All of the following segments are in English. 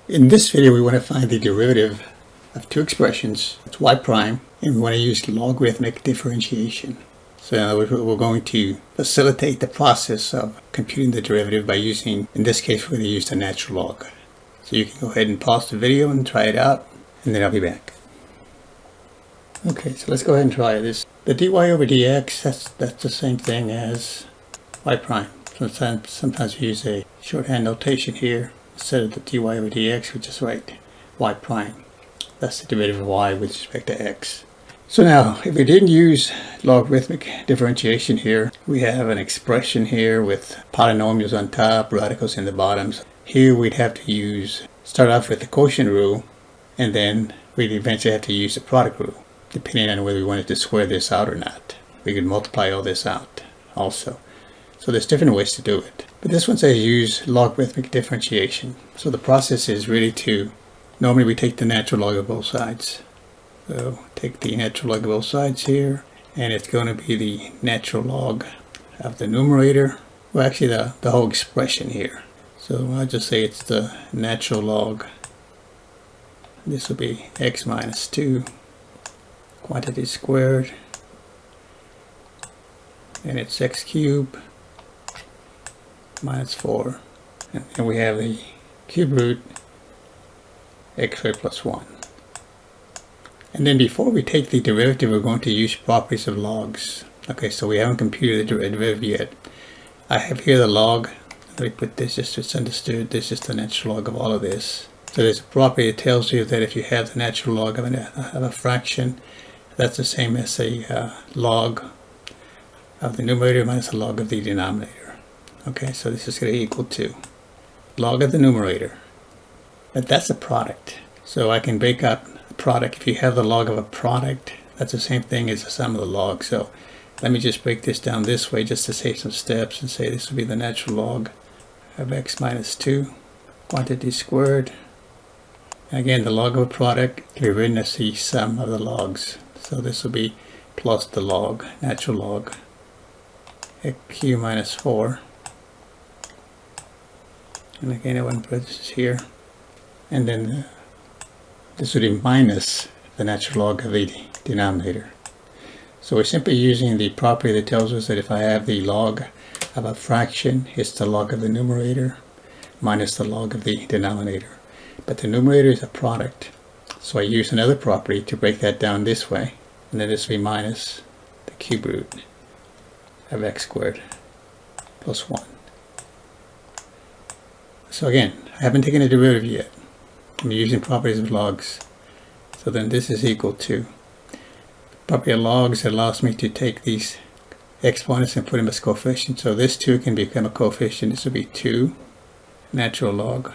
In this video, we want to find the derivative of two expressions. It's y prime, and we want to use logarithmic differentiation. So in other words, we're going to facilitate the process of computing the derivative by using, in this case, we're going to use the natural log. So you can go ahead and pause the video and try it out, and then I'll be back. Okay, so let's go ahead and try this. The dy over dx, that's the same thing as y prime. Sometimes we use a shorthand notation here. Instead of the dy over dx, we just write y prime. That's the derivative of y with respect to x. So now, if we didn't use logarithmic differentiation here, we have an expression here with polynomials on top, radicals in the bottoms. Here we'd have to start off with the quotient rule, and then we'd eventually have to use the product rule, depending on whether we wanted to square this out or not. We could multiply all this out also. So there's different ways to do it. But this one says use logarithmic differentiation. So the process is really normally we take the natural log of both sides. So take the natural log of both sides here, and it's going to be the natural log of the numerator. Well, actually the whole expression here. So I'll just say it's the natural log. This will be x minus 2, quantity squared, and it's x cubed minus 4, and we have the cube root x squared plus 1. And then before we take the derivative, we're going to use properties of logs. Okay, so we haven't computed the derivative yet. I have here the log. Let me put this just so it's understood. This is the natural log of all of this. So there's a property that tells you that if you have the natural log of a fraction, that's the same as a log of the numerator minus the log of the denominator. Okay, so this is going to equal to log of the numerator. But that's a product. So I can break up a product. If you have the log of a product, that's the same thing as the sum of the logs. So let me just break this down this way just to save some steps and say this will be the natural log of x minus 2, quantity squared. And again, the log of a product can be written as the sum of the logs. So this will be plus the log, natural log, x cubed minus 4. And again, I want to put this here. And then this would be minus the natural log of the denominator. So we're simply using the property that tells us that if I have the log of a fraction, it's the log of the numerator minus the log of the denominator. But the numerator is a product. So I use another property to break that down this way. And then this will be minus the cube root of x squared plus 1. So again, I haven't taken a derivative yet. I'm using properties of logs. So then this is equal to property of logs that allows me to take these exponents and put them as coefficients. So this 2 can become a coefficient. This will be 2 natural log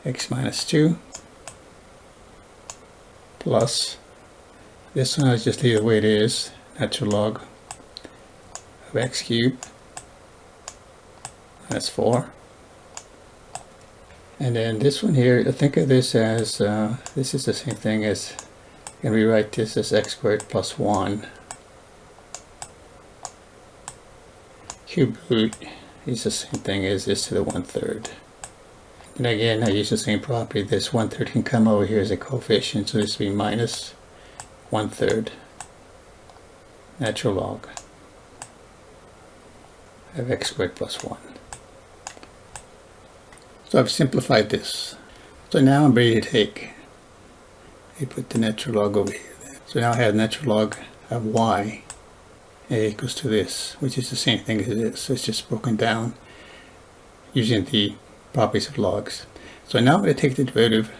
x minus 2 plus this one I'll just leave the way it is, natural log of x cubed minus 4. And then this one here, think of this as, this is the same thing as, you can rewrite this as x squared plus 1. Cube root is the same thing as this to the 1/3. And again, I use the same property. This 1/3 can come over here as a coefficient, so this will be minus 1/3 natural log of x squared plus 1. So I've simplified this. So now I'm ready to take, I put the natural log over here. So now I have natural log of y equals to this, which is the same thing as this. So it's just broken down using the properties of logs. So now I'm going to take the derivative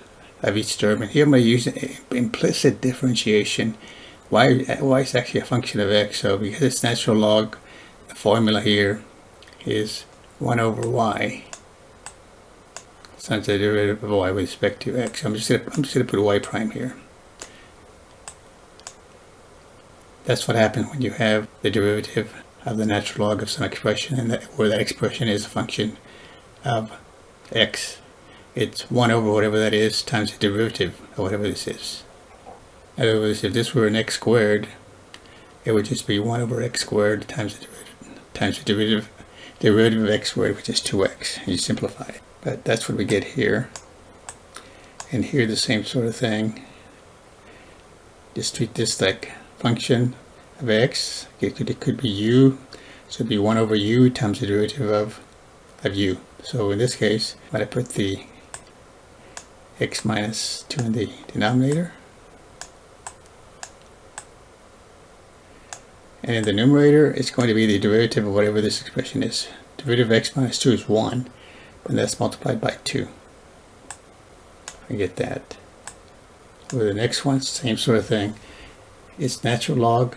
of each term, and here I'm going to use implicit differentiation. Y is actually a function of x, so because it's natural log, the formula here is 1 over y. So it's the derivative of y with respect to x. I'm just gonna put y prime here. That's what happens when you have the derivative of the natural log of some expression, and where that expression is a function of x. It's 1 over whatever that is times the derivative of whatever this is. In other words, if this were an x squared, it would just be 1 over x squared times the derivative of x squared, which is 2x. And you simplify it. But that's what we get here. And here the same sort of thing. Just treat this like function of x. It could be u, so it'd be 1 over u times the derivative of u. So in this case, I'm going to put the x minus 2 in the denominator. And in the numerator, it's going to be the derivative of whatever this expression is. Derivative of x minus 2 is 1, but that's multiplied by 2. I get that. With the next one, same sort of thing. It's natural log,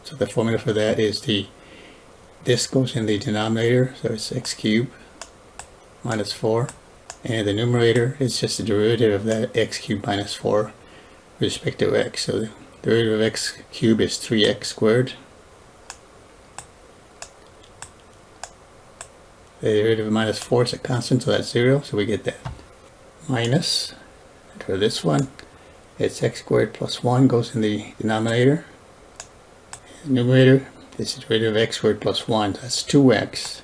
so the formula for that is this goes in the denominator, so it's x cubed minus 4. And the numerator is just the derivative of that x cubed minus 4 with respect to x. So the derivative of x cubed is 3x squared. The derivative of minus 4 is a constant, so that's 0, so we get that. Minus, and for this one, it's x squared plus 1 goes in the denominator. The numerator is the derivative of x squared plus 1, that's 2x.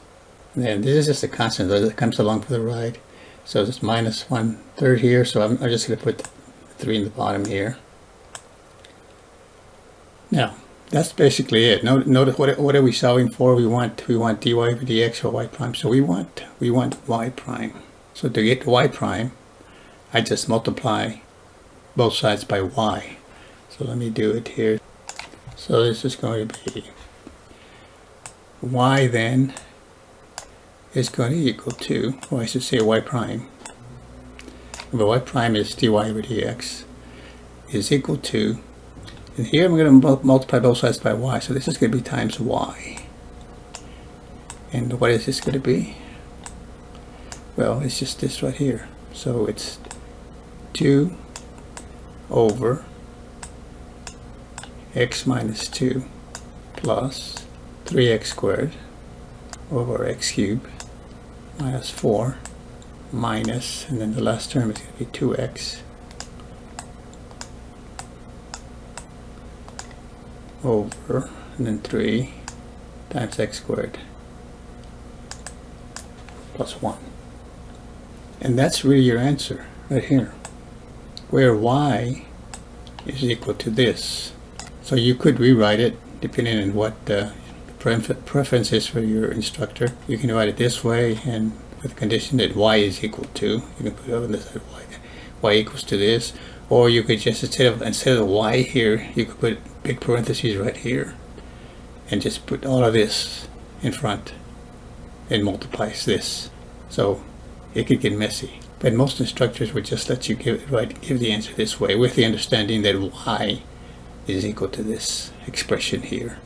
And then this is just a constant that comes along for the ride. So it's minus 1/3 here, so I'm just going to put 3 in the bottom here. Now, that's basically it. Notice what are we solving for? We want dy over dx or y prime. So we want y prime. So to get y prime, I just multiply both sides by y. So let me do it here. So this is going to be y then is going to equal to, or I should say y prime. But y prime is dy over dx is equal to, and here I'm going to multiply both sides by y, so this is going to be times y. And what is this going to be? Well, it's just this right here. So it's 2 over x minus 2 plus 3x squared over x cubed minus 4 minus, and then the last term is going to be 2x over, and then 3 times x squared plus 1. And that's really your answer right here, where y is equal to this. So you could rewrite it depending on what the preference is for your instructor. You can write it this way, and with the condition that y is equal to, you can put it on the side y equals to this, or you could just instead of y here, you could put big parentheses right here and just put all of this in front and multiplies this. So it could get messy, but most instructors would just let you give the answer this way, with the understanding that y is equal to this expression here.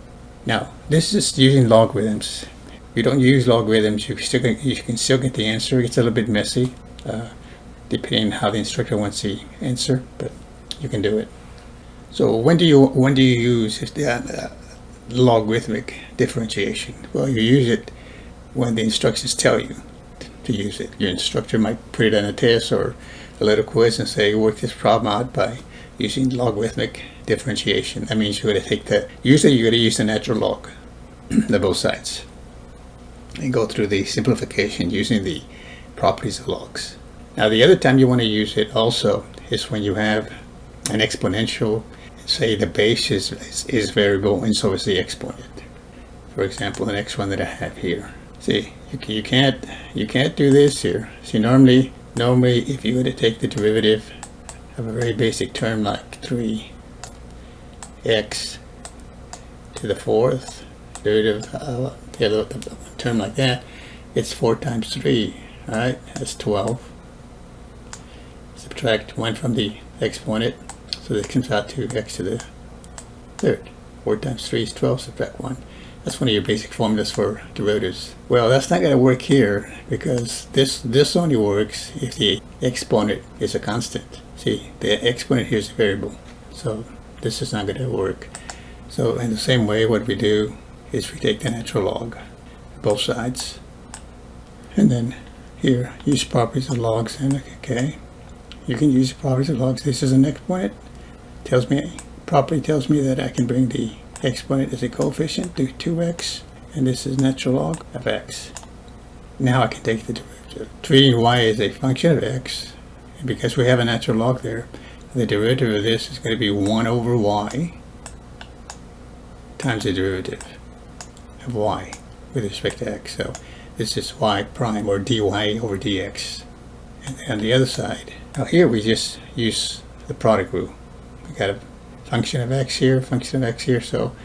Now, this is using logarithms. If you don't use logarithms, you can still get the answer. It's a little bit messy, depending on how the instructor wants the answer, but you can do it. So when do you use the logarithmic differentiation? Well, you use it when the instructions tell you to use it. Your instructor might put it on a test or a little quiz and say, work this problem out by using logarithmic differentiation. That means you're going to take usually you're going to use the natural log, the both sides, and go through the simplification using the properties of logs. Now the other time you want to use it also is when you have an exponential, say the base is variable and so is the exponent. For example, the next one that I have here. See, you can't do this here. See, normally if you were to take the derivative of a very basic term like 3x to the 4th, derivative of a term like that, it's 4 times 3, alright? That's 12. Subtract 1 from the exponent, so this comes out to x to the 3rd. 4 times 3 is 12, subtract 1. That's one of your basic formulas for derivatives. Well, that's not going to work here, because this only works if the exponent is a constant. See, the exponent here is a variable, so this is not going to work. So in the same way, what we do is we take the natural log, both sides, and then here, use properties of logs, and okay, you can use the properties of logs. This is an exponent, property tells me that I can bring the exponent as a coefficient to 2x, and this is natural log of x. Now I can take the derivative. Treating y as a function of x, And because we have a natural log there, the derivative of this is going to be 1 over y times the derivative of y with respect to x. So this is y prime, or dy over dx. And on the other side, now here we just use the product rule. We got a function of x here, function of x here, so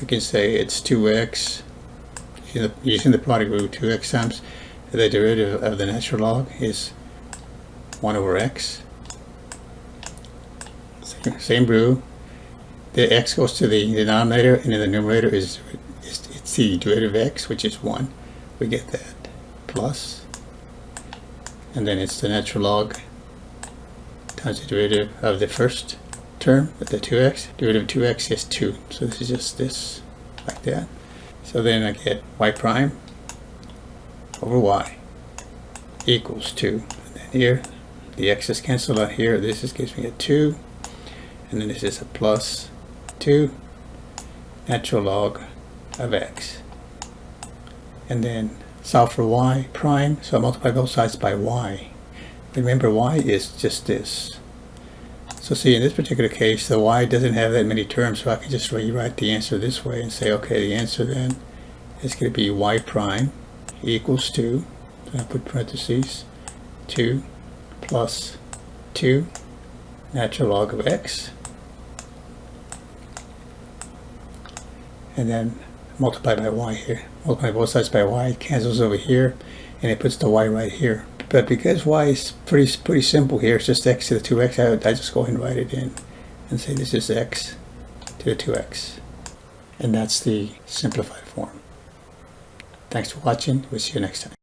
we can say it's 2x, using the product rule, 2x times the derivative of the natural log is 1 over x. Same rule. The x goes to the denominator, and in the numerator it's the derivative of x, which is 1. We get that plus, and then it's the natural log times the derivative of the first term, the 2x. Derivative of 2x is 2. So this is just this, like that. So then I get y prime over y equals 2. And then here, the x is cancelled out here. This gives me a 2. And then this is a plus 2 natural log of x. And then solve for y prime. So I multiply both sides by y. Remember, y is just this. So see, in this particular case, the y doesn't have that many terms, so I can just rewrite the answer this way and say, okay, the answer then is going to be y prime equals 2. So I put parentheses, 2 plus 2 natural log of x. And then multiply by y here. Multiply both sides by y, it cancels over here, and it puts the y right here. But because y is pretty simple here, it's just x to the 2x, I just go ahead and write it in and say this is x to the 2x. And that's the simplified form. Thanks for watching. We'll see you next time.